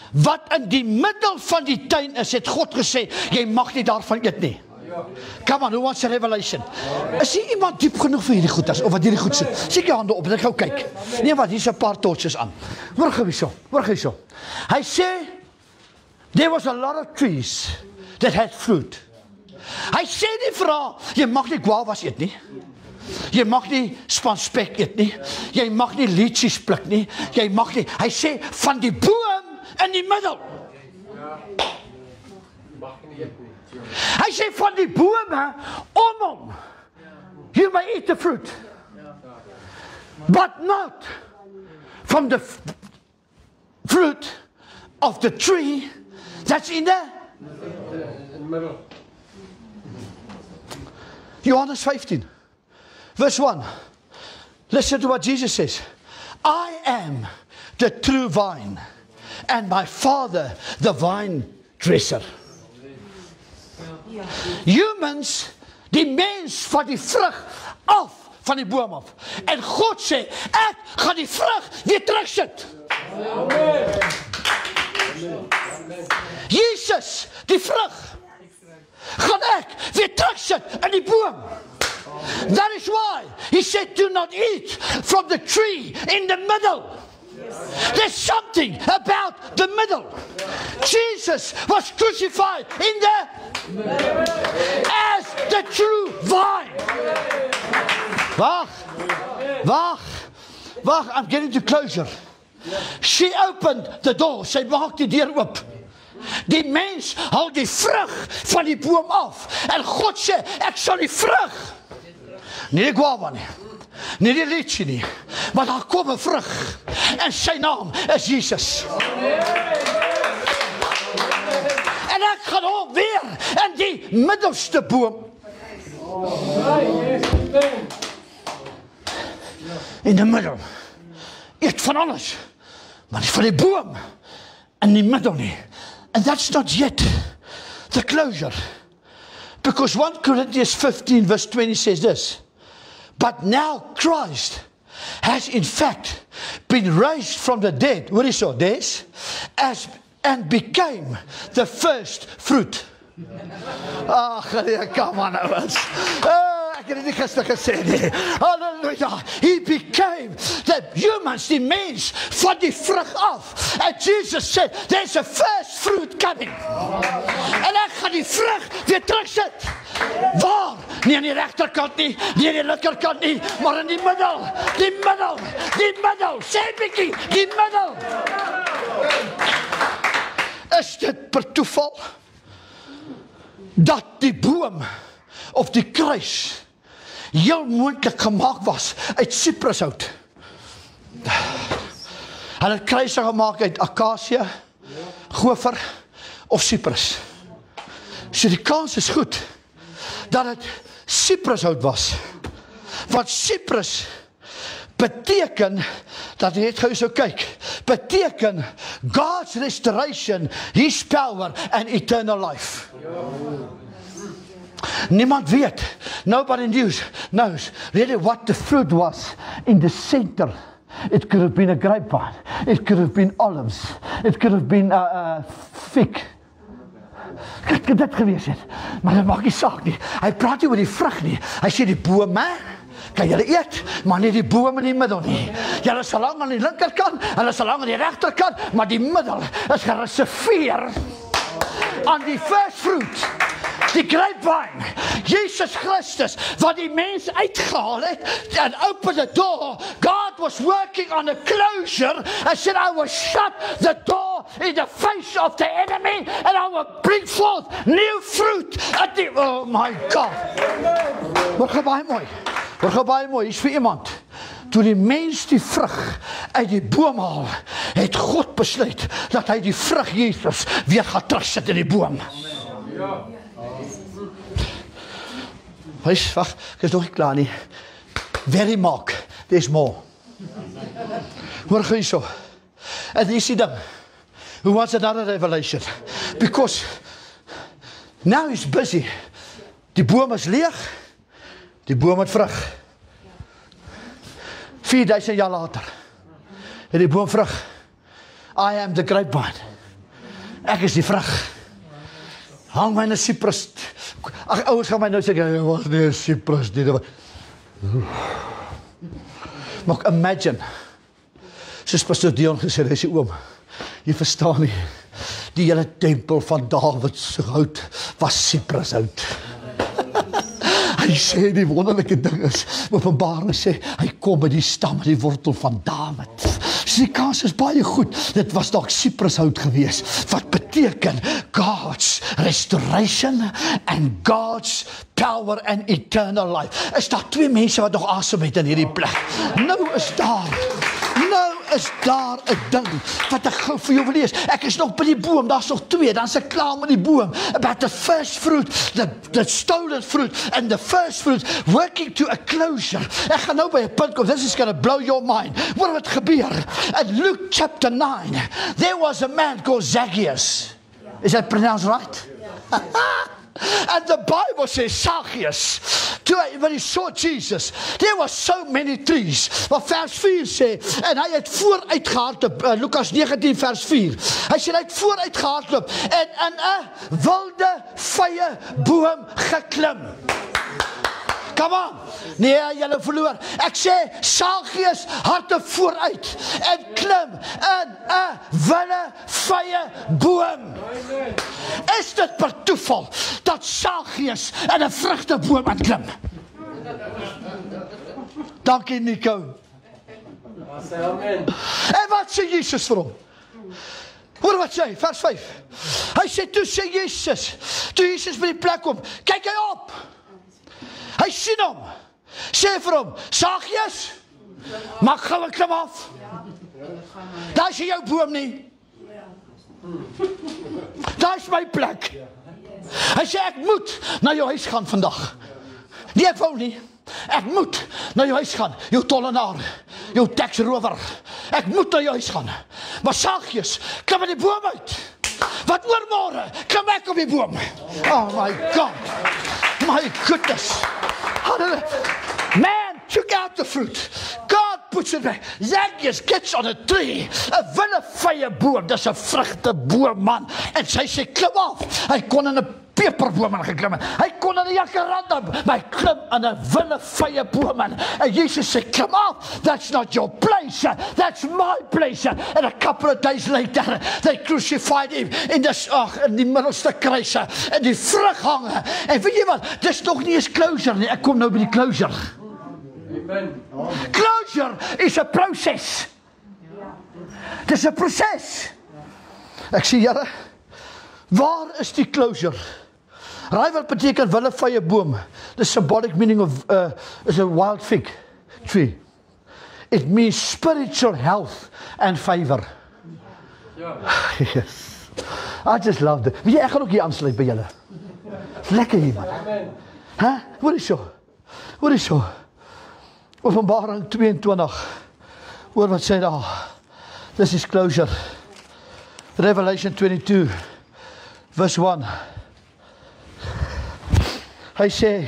wat in die middel van die tuin is, het God gesê, jy mag nie daarvan eet nie. Come on, who wants a revelation? Is hier iemand diep genoeg vir hierdie goeders, of wat hierdie goed sit? Steek jou hande op, en ek gou kyk. Nee, wat, hier is 'n paar torches aan. Hoor gou hierso. Hy sê, there was a lot of trees that had fruit. Hy sê nie vir haar, jy mag nie guavas eet nie. Jy mag nie spanspek eet nie. Jy mag nie lychees pluk nie. Jy mag nie. Hy sê, van die boom in die middel. Hy sê van die bome om hom. You may eat the fruit. But not from the fruit of the tree that's in the middle. Johannes 15, verse 1. Listen to what Jesus says. I am the true vine, and my Father the vine dresser. Humans, die mens van die vrug af, van die boom af. En God sê, ek gaan die vrug weer terugsit. Jesus, die vrug, gaan ek weer terugsit in die boom. That is why he said, do not eat from the tree in the middle. There's something about the middle. Jesus was crucified in the as the true vine. Wag, I'm getting to closure. She opened the door. Sy maak die deur oop. Die mens haal die vrug van die boom af. En God sê, ek sal die vrug, nie die guava nie, nie die lychee nie, maar daar kom 'n vrug, en sy naam is Jesus. En ek gaan hom weer in die middelste boom. In the middle. Eet van alles, maar nie van die boom in die middel nie. And that's not yet the closure. Because 1 Corinthians 15 verse 20 says this. But now Christ has in fact been raised from the dead. What is so? Des? And became the first fruit. Ag, nee, come on ouers. Ek het dit gister gesê nie. Halleluja. He became the humans, die mens, van die vrug af. And Jesus said, there's a first fruit coming. En ek gaan die vrug weer terugsit. Waar? Nie aan die regterkant nie, nie aan die linkerkant nie, maar in die middel. Die middel. Sê bietjie, die middel. Is dit per toeval dat die boom of die kruis heel moontlik gemaak was uit siprushout? Hulle het kruise gemaak uit akasie, gofer of siprus. So die kans is goed dat het siprushout was. Want siprus beteken, dat jy net gou so kyk, beteken God's restoration, His power and eternal life. Niemand weet, nobody knows really what the fruit was in the center. It could have been a grapevine, it could have been olives, it could have been fig. Dit kan dit gewees het, maar dit maak nie saak nie. Hy praat nie oor die vrug nie, hy sê die bome, kan julle eet, maar nie die boom in die middel nie. Julle is lang aan die linkerkant, hulle is lang aan die regterkant, maar die middel is gereserveer aan die first fruit, die grapevine, Jesus Christus, wat die mens uitgehaal het, and opened the door. God was working on a closure, and said, I will shut the door in the face of the enemy, and I will bring forth new fruit. Oh my God. Word gaan baie mooi, is vir iemand. Toe die mens die vrug uit die boom haal, het God besluit, dat hy die vrug Jesus weer gaan terugsit in die boom. Wacht, ek is nog nie klaar nie. Very mark, there's more. Hoor gou hierso. En hier is die ding. Who wants another revelation? Because now he's busy. Die boom is leeg, die boom het vrug. 4000 jaar later, het die boom vrug. I am the grapevine. Ek is die vrug. Hang my in 'n siprus. Ag, ouers gaan my nou sê, jy was nie 'n siprus nie. Maar imagine, soos Pastor Dion gesê, hy sê, oom, jy verstaan nie, die hele tempel van Dawid se hout was siprushout. Hy sê die wonderlike ding is, Openbaring sê, hy kom met die stam, die wortel van Dawid. So die kans is baie goed, dit was dalk siprushout gewees, wat beteken God's restoration and God's power and eternal life. Is daar 2 mense wat nog asem het in hierdie plek? Nou is daar 'n ding, wat ek gou vir jou wil lees. Ek is nog by die boom, daar's nog 2, dan is ek klaar met die boom. About the first fruit, the stolen fruit, and the first fruit, working to a closure. Ek gaan nou by 'n punt kom, this is going to blow your mind. Wat het gebeur? In Luke chapter 9, there was a man called Zacchaeus. Is that pronounced right? And the Bible says Zacchaeus, when he saw Jesus, there were so many trees. Maar vers 4 sê, en hy het vooruitgehardloop, Lukas 19 vers 4, hy sê hy het vooruitgehardloop, en in 'n wilde vye boom geklim. Come on, nee, julle verloor. Ek sê, Zacchaeus hardloop vooruit, en klim in 'n wilde vye boom. Is dit per toeval, dat Zacchaeus in 'n vrugteboom aanklim? Dankie Nico. En wat sê Jesus vir hom? Hoor wat sê, vers 5. Hy sê, toe Jesus by die plek kom, kyk hy op. Hy sien hom, sê vir hom, Zacchaeus, maak gou 'n klim af. Daar is jou boom nie. Daar is my plek. Hy sê, ek moet na jou huis gaan vandag. Nee, ek wou nie. Ek moet na jou huis gaan, jou tollenaar, jou taxrower. Ek moet na jou huis gaan. Maar Zacchaeus, klim uit die boom uit. Wat oor môre? Klim ek op die boom. Oh my God. My goodness. Man took out the fruit. God puts it back. Zacchaeus gets on a tree. 'n wilde vye boom. Dis 'n vrugteboom, man. En sy sê, klim af. Hy kon in 'n peperboom geklim het. Hy kon in die jacaranda, maar hy klim in 'n willevye boom in. En Jesus sê, come off, that's not your place, that's my place. And a couple of days later, they crucified him in die middelste kruis, en die vrug hange. En weet jy wat, dis nog nie eens closure nie, ek kom nou by die closure. Amen. Closure is a process. Dis 'n proses. Ek sê, Here, waar is die closure? Rival beteken willevye boom. The symbolic meaning of is a wild fig tree. It means spiritual health and favor. Yes. I just love it. Weet jy, ek gaan ook hier aansluit by julle. Lekker hier, man. Hoor is so. Openbaring 22. Hoor wat sê daar. This is closure. Revelation 22 verse 1. Hy sê,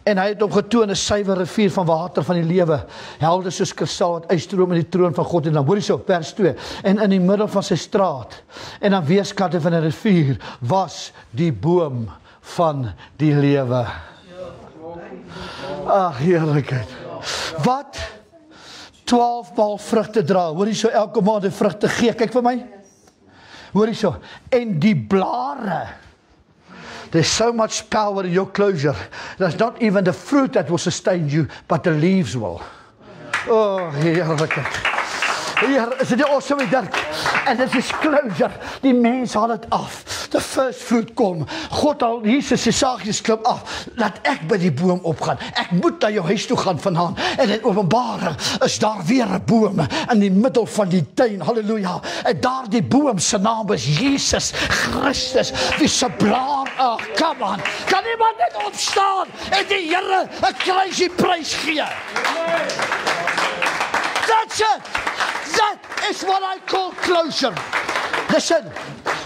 en hy het hom getoon 'n suiwer rivier van water van die lewe, helder soos kristal wat uitstroom in die troon van God. En dan hoor jy so, vers 2, en in die middel van sy straat, en aan weerskante van 'n rivier, was die boom van die lewe. Ag, heerlikheid. Wat 12 maal vrugte dra, hoor jy so, elke maand 'n vrugte gee, kyk vir my, hoor jy so, en die blare, there's so much power in your closure. There's not even the fruit that will sustain you, but the leaves will. Oh, heerlikheid. Heer, is dit nie awesome, Dirk? En dit is closure. Die mens haal het af. The first fruit kom. God al, Jesus sê, Sagies klim af. Laat ek by die boom opgaan. Ek moet na jou huis toe gaan vanaand. En in Openbaring is daar weer 'n boom in die middel van die tuin. Halleluja. En daar die boom se naam is Jesus Christus. Wie se blaar, come on. Kan iemand net opstaan en die Here 'n kruisie prys gee? That's it. That is what I call closure. Listen,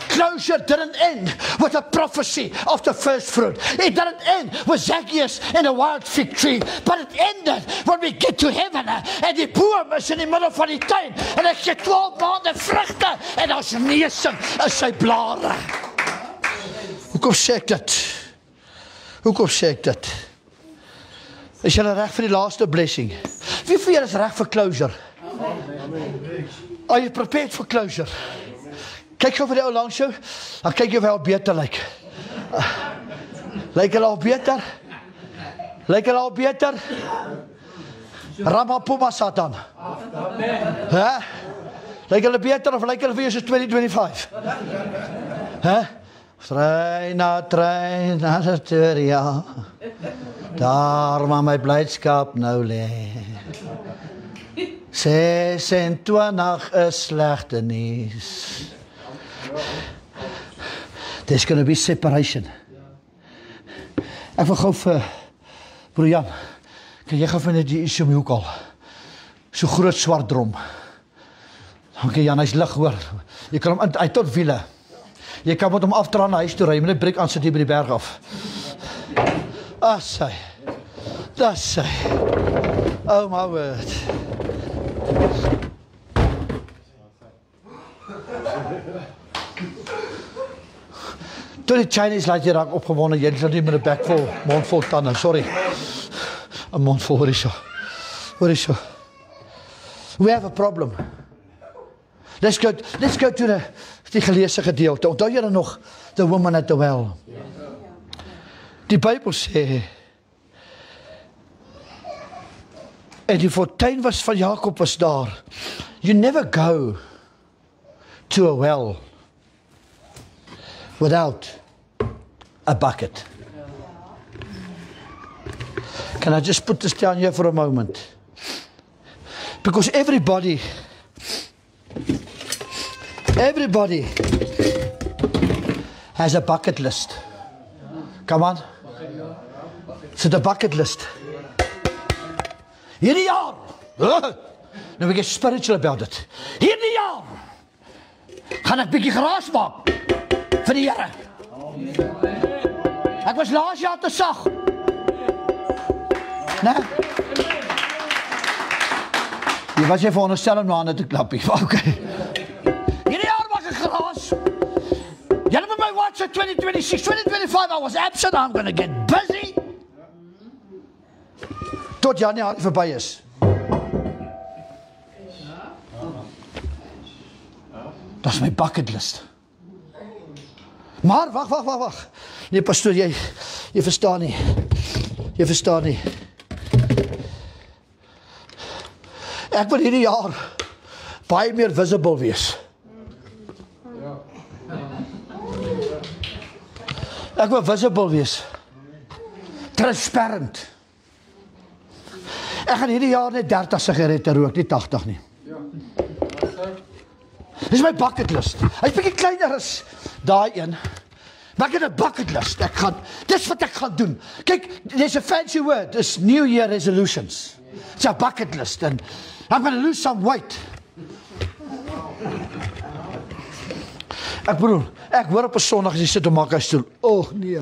closure didn't end with a prophecy of the first fruit. It didn't end with Zacchaeus in a wild fig tree, but it ended when we get to heaven en die boom is in die middel van die tuin en ek gee 12 maande vrugte en ons neusing is sy blare. Hoekom sê ek dit? Is julle reg vir die laaste blessing? Wie van julle is reg vir closure? Are you prepared for closure? Kyk gou vir die ou langs jou, dan kyk jy of hy al beter lyk. Lyk hy al beter? Ramapoma Satan. Lyk hy beter of lyk hy vir jou soos 2025? Trein na Pretoria, daar waar my blydskap nou lê. 26 is slegte nuus. There's going to be separation. Ek wil gou vir broer Jan, kan jy gou vir net die issue hoek al? So groot swart drom. Dankie Jan, hy's lig hoor. Jy kan hom uit tot wiele. Jy kan met hom afdra na huis toe ry, jy moet net breek aan sit hier by die berg af. Das sy. Oh my word. Toe die Chinese laat jy raak opgewonde, jy sal nie met 'n bek vol, mond vol tande, sorry. 'n mond vol, hoor jy so. We have a problem. Let's go to die geleesde gedeelte. Onthou julle nog the woman at the well? Die Bybel sê, en die fontein was van Jakob was daar. You never go to a well without a bucket. Can I just put this down here for a moment? Because everybody has a bucket list. Come on. So the bucket list. Hierdie jaar. Nou we get spiritual about it. Hierdie jaar gaan ek bietjie geraas maak vir die Here. Ek was laas jaar te sag. Nee. Jy was jy veronderstel om nou aan te klap. Okay. Hierdie jaar maak ek geraas. Julle moet my watch said 2026, 2025, I was absent, I'm going to get busy. Tot Januarie verby is. Dat is my bucket list. Maar, wacht. Nee, pastoor, jy verstaan nie. Jy verstaan nie. Ek wil hierdie jaar baie meer visible wees. Ek wil visible wees. Transparent. Ek gaan hierdie jaar net 30 sigarette rook, nie 80 nie. Dis my bucket list. Hy's bietjie kleiner as daai een. Maar ek het 'n bucket list. Dis wat ek gaan doen. Kyk, there's a fancy word. It's New Year resolutions. It's a bucket list. And I'm going to lose some weight. Ek bedoel, ek hoor op 'n Sondag as jy sit op maak hy stoel. Oh, nee.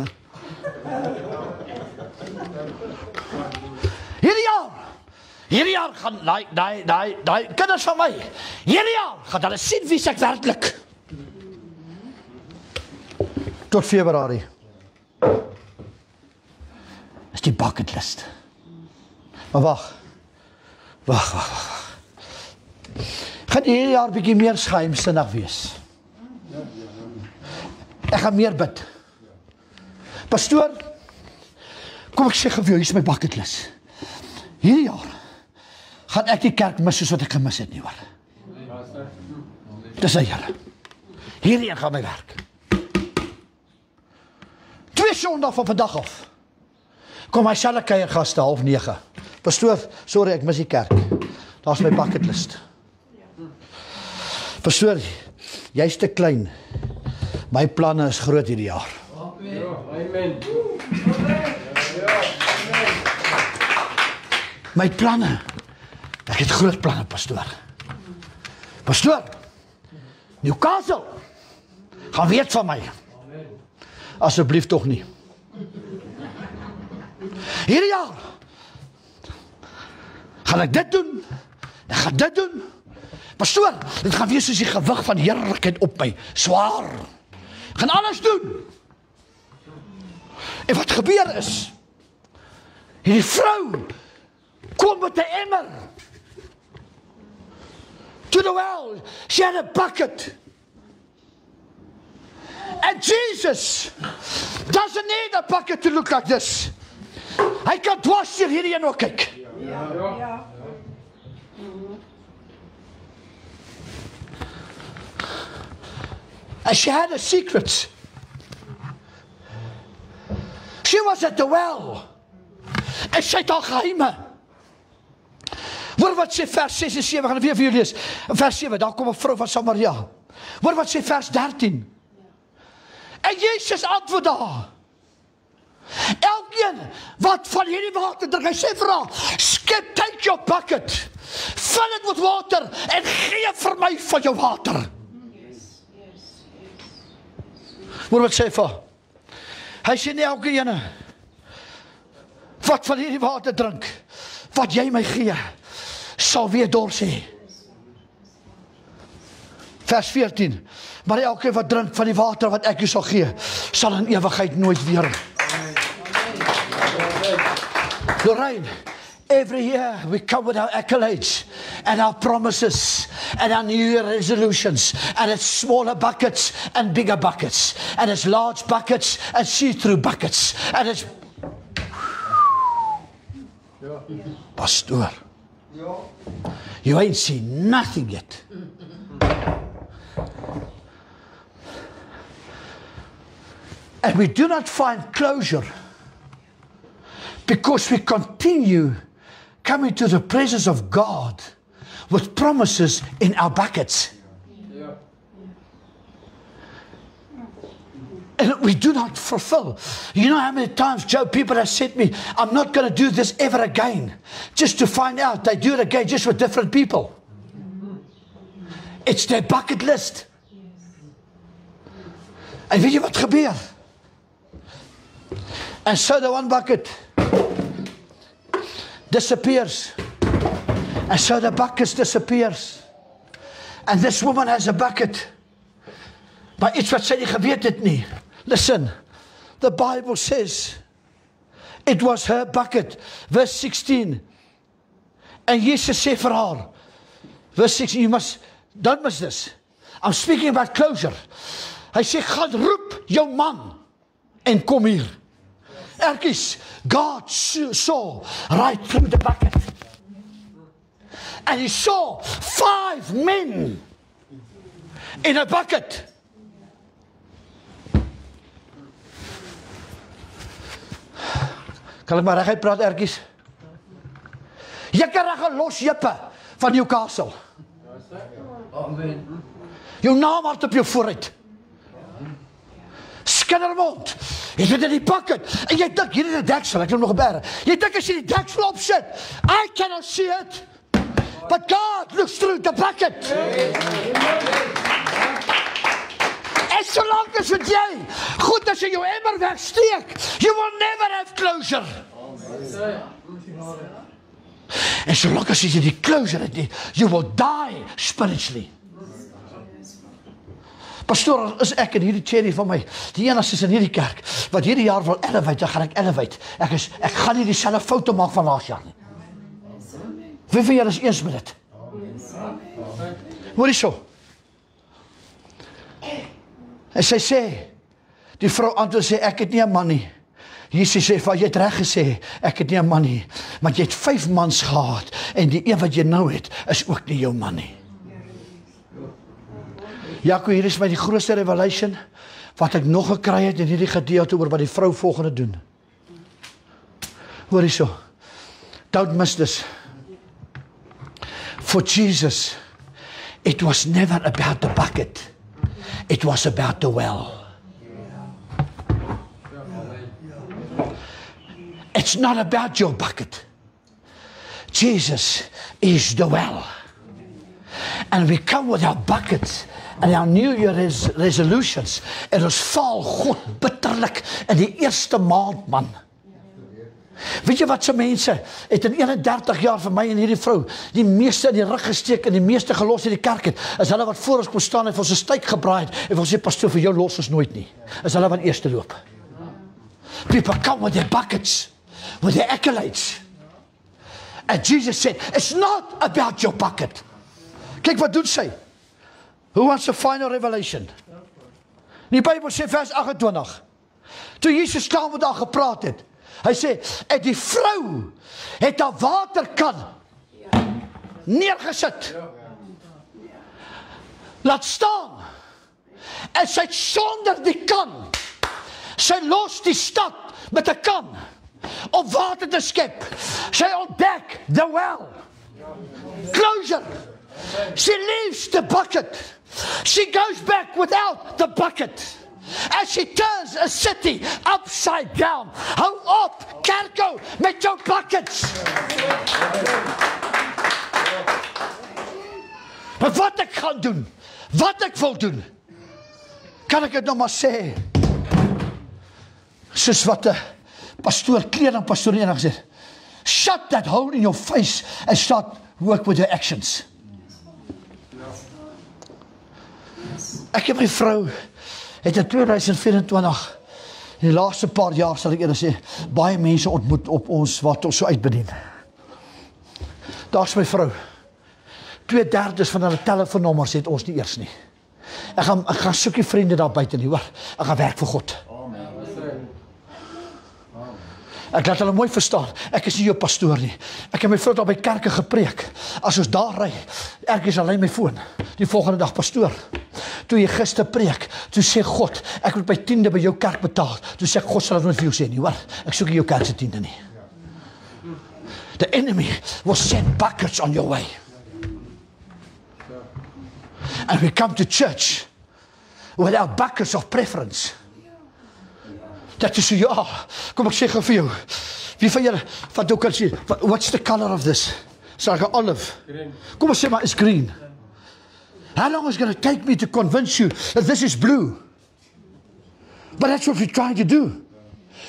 Hierdie jaar gaan daai kinders van my. Hierdie jaar gaan hulle sien wie ek werklik. Tot Februarie. Is die bucket list. Maar wag. Gaan hierdie jaar bietjie meer skeimsinnig wees. Ek gaan meer bid. Pastoor, kom ek sê vir jou, hier is my bucket list. Hierdie jaar gaan ek die kerk mis soos wat ek gemis het nie, hoor. Dis hy, Here. Hierdie gaan my werk. 2 Sondag van vandag af. Kom my selle kuiergaste 8:30. Pastoor, sorry, ek mis die kerk. Daar's my bucket list. Pastoor, jy's te klein. My planne is groot hierdie jaar. Amen. My planne. Ek het groot planne, pastoor. Pastoor, Newcastle, gaan weet van my. Asseblief tog nie. Hierdie jaar gaan ek dit doen. Ek gaan dit doen. Pastoor, dit gaan wees soos die gewig van heerlikheid op my. Swaar. Ek gaan alles doen. En wat gebeur is, hierdie vrou kom met 'n emmer. To the well. She had a bucket. And Jesus doesn't need a bucket to look like this. Hy kan dwars hier hierdie een ook kyk. Ja. And she had a secret. She was at the well. En sy het al geheime. Hoor wat sê vers 6 en 7, gaan ek weer vir julle lees. Vers 7, daar kom 'n vrou van Samaria. Hoor wat sê vers 13. En Jesus antwoord daar. Elkeen wat van hierdie water drink, hy sê vir haar, skep, take your bucket, vul dit met water en gee vir my van jou water. Hoor wat sê vir haar. Hy sê nie elkeen wat van hierdie water drink, wat jy my gee, sal weer dors hê. Vers 14. Maar elkeen wat drink van die water wat ek jou sal gee, sal in ewigheid nooit weer. Lorraine, every year we come with our accolades and our promises and our New Year resolutions, and it's smaller buckets and bigger buckets, and it's large buckets and see-through buckets, and it's Pastoor, you ain't seen nothing yet. And we do not find closure because we continue coming to the presence of God with promises in our buckets. And we do not fulfill. You know how many times, Joe, people have said to me, I'm not going to do this ever again. Just to find out they do it again just with different people. It's their bucket list. En weet jy wat gebeur? And so the one bucket disappears. And so the bucket disappears. And this woman has a bucket. Maar iets wat sy nie geweet het nie. Listen, the Bible says it was her bucket. Verse 16. En Jesus sê vir haar, verse 16, don't miss this. I'm speaking about closure. Hy sê, gaan roep jou man en kom hier. Erkies, God saw right through the bucket. And he saw 5 men in a bucket. Kan ek maar reguit praat, Erkies? Jy kan reg los jippe van Newcastle. Amen. Jou naam hard op jou vooruit. Skindermond. Jy sit in die bucket. En jy dink, hier is 'n deksel, ek het nog geberg. Jy dink as jy die deksel opsit, I cannot see it. But God looks through the bucket. En solank as wat jy, goed as jy jou emmer wegsteek, you will never have closure. En solank as jy die closure het, you will die spiritually. Pastoor, is ek in hierdie cherry van my, die enigste is in hierdie kerk, wat hierdie jaar wil elevate, dan gaan ek elevate. Ek gaan nie dieselfde foute maak van laas jaar nie. Wie van julle is eens met dit? Hoor jy so? En sy sê, die vrou antwoord sê, ek het nie 'n man nie. Jesus sê, jy het reg gesê, ek het nie 'n man nie, want jy het 5 mans gehad, en die een wat jy nou het, is ook nie jou man nie. Jaco, hier is my die grootste revelation, wat ek nog gekry het in hierdie gedeelte oor wat die vrou volgende doen. Hoor jy so? Don't miss this. For Jesus, it was never about the bucket. It was about the well. It's not about your bucket. Jesus is the well. And we come with our buckets and our New Year resolutions. En ons val God bitterlik in die eerste maand, man. Weet jy wat se mense het in 31 jaar vir my en hierdie vrou die meeste in die rug gesteek en die meeste gelos in die kerk het, is hulle wat voor ons kom staan en vir ons 'n steak gebraai het en vir ons sê, pastoor, vir jou los ons nooit nie. Is hulle wat eerste loop. People come with their buckets, with their accolades. And Jesus said, it's not about your bucket. Kyk wat doen sy. Who wants a final revelation? Die Bybel sê vers 28. Toe Jesus klaar met haar gepraat het, hy sê, en die vrou het 'n waterkan neergesit. Laat staan. En sy het sonder die kan. Sy los die stad met 'n kan om water te skep. Sy ontdek the well. Closure. She leaves the bucket. She goes back without the bucket. As she turns a city upside down. Hou op, kerko, met jou buckets. Maar wat ek gaan doen, wat ek wil doen, kan ek het nog maar sê, soos wat die pastoor, kleding pastoor enig sê, shut that hole in your face and start work with your actions. Ek heb my vrou, het in 2024, in die laaste paar jaar sal ek eerder sê, baie mense ontmoet op ons, wat ons so uitbedien. Daar is my vrou, 2/3 van hulle telefoonnommers het ons nie eers nie. Ek gaan soek die vriende daar buiten nie, hoor. Ek gaan werk vir God. Ek laat hulle mooi verstaan, ek is nie jou pastoor nie. Ek het my vrou daar by kerke gepreek. As ons daar ry, ergens alleen my foon. Die volgende dag, pastoor, toe jy gister preek, toe sê God, ek moet my 10de by jou kerk betaal. Toe sê ek, God sal het nooit vir jou sê nie, hoor. Ek soek nie jou kerk se 10de nie. The enemy will send buckets on your way. And we come to church with our buckets of preference. Dat is hoe jy, kom ek sê gou vir jou, wie van julle, wat ook al sê, what's the color of this? Sê ek, olive. Green. Kom ons sê maar, it's green. How long is it going to take me to convince you that this is blue? But that's what we're trying to do.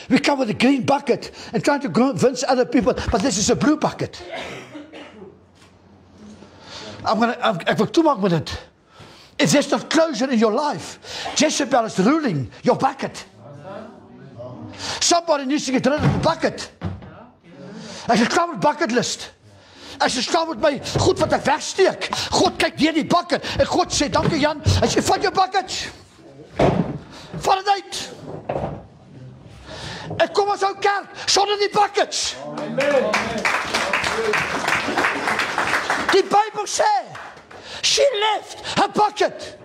We come with a green bucket and trying to convince other people, but this is a blue bucket. Ek wil toemaak met dit. If there's not closure in your life, Jezebel is ruling your bucket. somebody needs to get rid of the bucket. Ek is klaar met bucket list. Ek is klaar met my goed wat ek wegsteek. God kyk deur die bucket. En God sê, dankie Jan, as jy vat jou bucket. Vat dit uit. En kom ons hou kerk sonder die buckets. Amen. Die Bible sê, she left her bucket.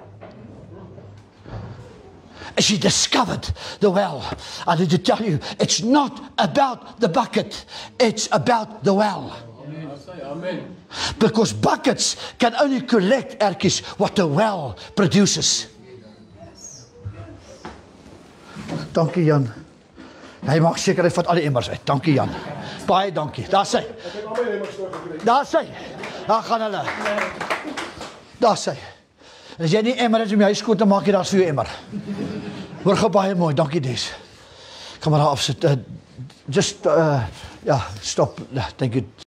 And she discovered the well. I need to tell you, it's not about the bucket. It's about the well. Amen. Because buckets can only collect, Erkies, what the well produces. Dankie Jan. Hy maak seker hy vat al die emmers uit. Dankie Jan. Baie dankie. Daar sê. Daar sê. Daar gaan hulle. Daar sê. As jy nie emmer is om jou huis skoon te maak, daar's vir jou emmer. Hoor gou baie mooi. Dankie Des. Kan maar daar afsit. Just ja, stop. Thank you.